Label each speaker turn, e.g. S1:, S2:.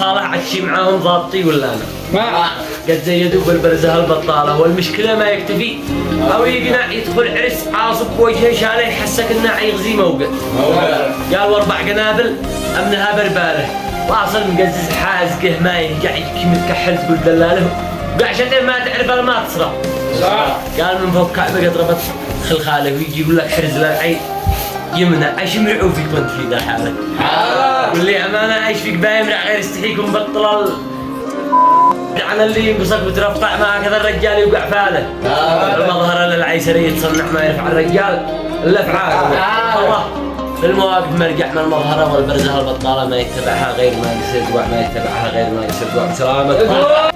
S1: صالح عشي معاهم ضابطي ولا انا؟
S2: ما
S1: قد زيدوا بالبرزه البطاله والمشكله ما يكتفي او يقنع يدخل عرس عاصب بوجهه شاله يحسك انه يغزي موقع قال واربع قنابل امنها برباله واصل مقزز حازقه ما يرجع يبكي متكحل تقول دلاله وعشان ما تعرف ما تصرف
S2: صح
S1: قال من فوق كعبه قد ربط خلخاله ويجي يقول لك حرز للعين يمنع ايش يمنعوا فيك وانت في ذا حالك؟ واللي امانه ايش فيك بايمنع غير يستحيكم بطل على اللي ينقصك وترفع معه كذا الرجال يوقع فاله المظهر للعيسري يتصنع ما يرفع الرجال الا فعاله الله في المواقف مرجع من المظهره والبرزه البطاله ما يتبعها غير ما يصير ما يتبعها غير ما يصير سلامة